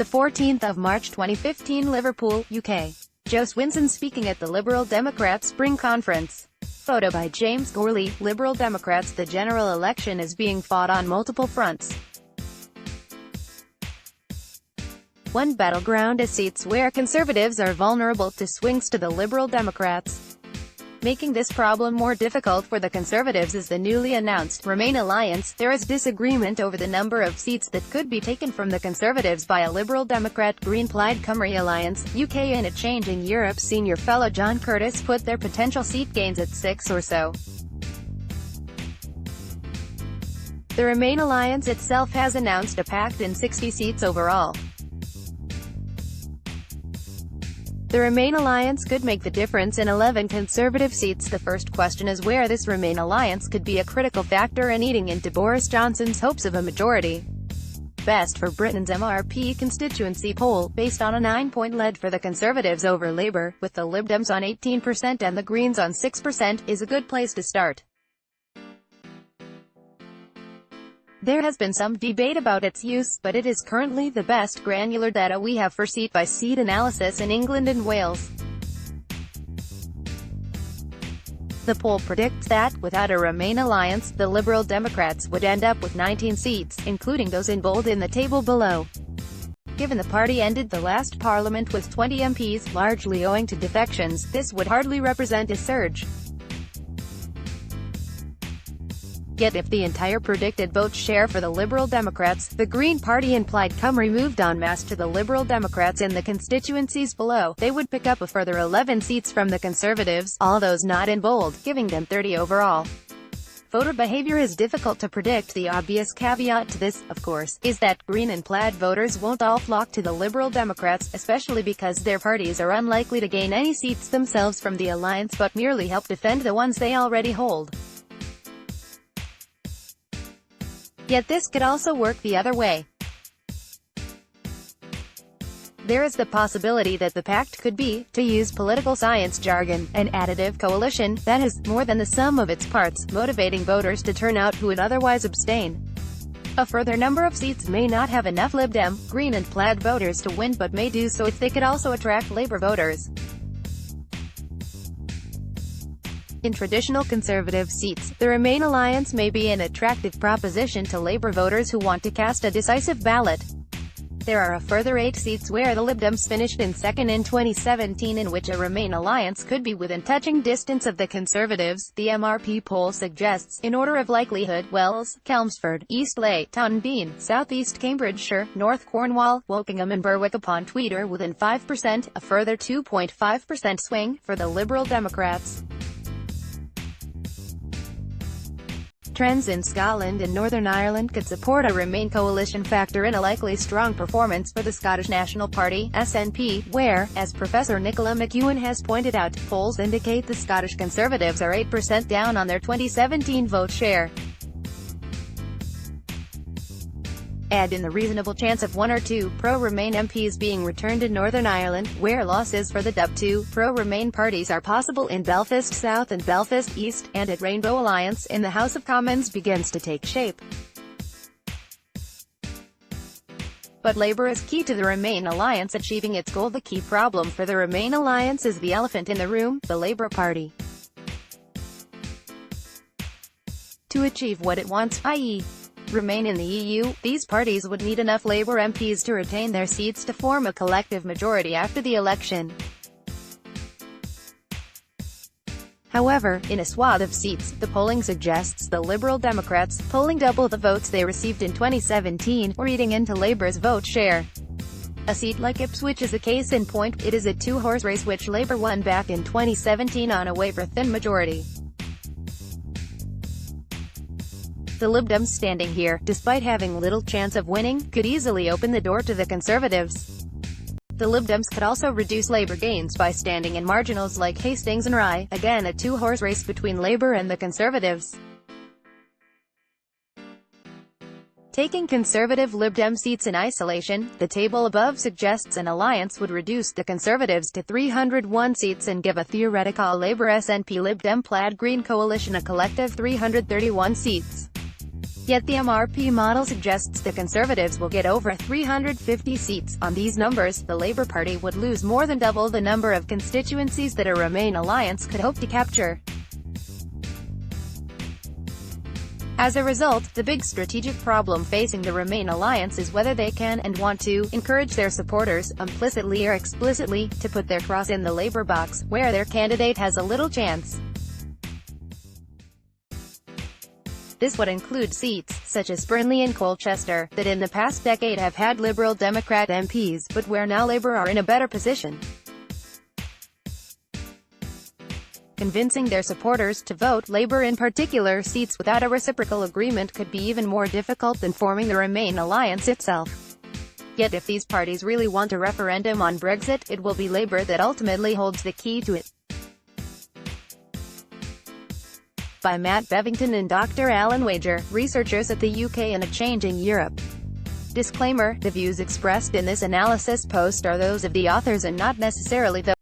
The 14th of March 2015, Liverpool, UK. Joe Swinson speaking at the Liberal Democrats Spring Conference. Photo by James Gourley. Liberal Democrats. The general election is being fought on multiple fronts. One battleground is seats where Conservatives are vulnerable to swings to the Liberal Democrats. Making this problem more difficult for the Conservatives is the newly announced Remain alliance. There is disagreement over the number of seats that could be taken from the Conservatives by a Liberal Democrat Green Plaid Cymru alliance. UK. In a change in Europe, senior fellow John Curtis put their potential seat gains at 6 or so. The Remain alliance itself has announced a pact in 60 seats overall. The Remain alliance could make the difference in 11 Conservative seats. The first question is where this Remain alliance could be a critical factor in eating into Boris Johnson's hopes of a majority. Best for Britain's MRP constituency poll, based on a 9-point lead for the Conservatives over Labour, with the Lib Dems on 18% and the Greens on 6%, is a good place to start. There has been some debate about its use, but it is currently the best granular data we have for seat-by-seat analysis in England and Wales. The poll predicts that, without a Remain alliance, the Liberal Democrats would end up with 19 seats, including those in bold in the table below. Given the party ended the last parliament with 20 MPs, largely owing to defections, this would hardly represent a surge. Yet if the entire predicted vote share for the Liberal Democrats, the Green Party and Plaid Cymru moved en masse to the Liberal Democrats in the constituencies below, they would pick up a further 11 seats from the Conservatives, all those not in bold, giving them 30 overall. Voter behavior is difficult to predict. The obvious caveat to this, of course, is that Green and Plaid voters won't all flock to the Liberal Democrats, especially because their parties are unlikely to gain any seats themselves from the alliance but merely help defend the ones they already hold. Yet this could also work the other way. There is the possibility that the pact could be, to use political science jargon, an additive coalition, that is, more than the sum of its parts, motivating voters to turn out who would otherwise abstain. A further number of seats may not have enough Lib Dem, Green and Plaid voters to win but may do so if they could also attract Labour voters. In traditional Conservative seats, the Remain alliance may be an attractive proposition to Labour voters who want to cast a decisive ballot. There are a further 8 seats where the Lib Dems finished in second in 2017 in which a Remain alliance could be within touching distance of the Conservatives, the MRP poll suggests, in order of likelihood: Wells, Chelmsford, Eastleigh, Taunton Deane, South East Cambridgeshire, North Cornwall, Wokingham and Berwick-upon-Tweed within 5%, a further 2.5% swing, for the Liberal Democrats. Trends in Scotland and Northern Ireland could support a Remain coalition factor in a likely strong performance for the Scottish National Party, SNP, where, as Professor Nicola McEwen has pointed out, polls indicate the Scottish Conservatives are 8% down on their 2017 vote share. Add in the reasonable chance of 1 or 2 pro-Remain MPs being returned in Northern Ireland, where losses for the DUP2 pro-Remain parties are possible in Belfast South and Belfast East, and a Rainbow Alliance in the House of Commons begins to take shape. But Labour is key to the Remain alliance achieving its goal. The key problem for the Remain alliance is the elephant in the room, the Labour Party. To achieve what it wants, i.e., remain in the EU, these parties would need enough Labour MPs to retain their seats to form a collective majority after the election. However, in a swath of seats, the polling suggests the Liberal Democrats, polling double the votes they received in 2017, were eating into Labour's vote share. A seat like Ipswich is a case in point. It is a two-horse race which Labour won back in 2017 on a wafer-thin majority. The Lib Dems standing here, despite having little chance of winning, could easily open the door to the Conservatives. The Lib Dems could also reduce Labour gains by standing in marginals like Hastings and Rye, again a two-horse race between Labour and the Conservatives. Taking Conservative Lib Dem seats in isolation, the table above suggests an alliance would reduce the Conservatives to 301 seats and give a theoretical Labour SNP Lib Dem Plaid Green coalition a collective 331 seats. Yet the MRP model suggests the Conservatives will get over 350 seats. On these numbers, the Labour Party would lose more than double the number of constituencies that a Remain alliance could hope to capture. As a result, the big strategic problem facing the Remain alliance is whether they can, and want to, encourage their supporters, implicitly or explicitly, to put their cross in the Labour box, where their candidate has a little chance. This would include seats, such as Burnley and Colchester, that in the past decade have had Liberal Democrat MPs, but where now Labour are in a better position. Convincing their supporters to vote Labour in particular seats without a reciprocal agreement could be even more difficult than forming the Remain alliance itself. Yet if these parties really want a referendum on Brexit, it will be Labour that ultimately holds the key to it. By Matt Bevington and Dr. Alan Wager, researchers at the UK and a Changing Europe. Disclaimer: the views expressed in this analysis post are those of the authors and not necessarily those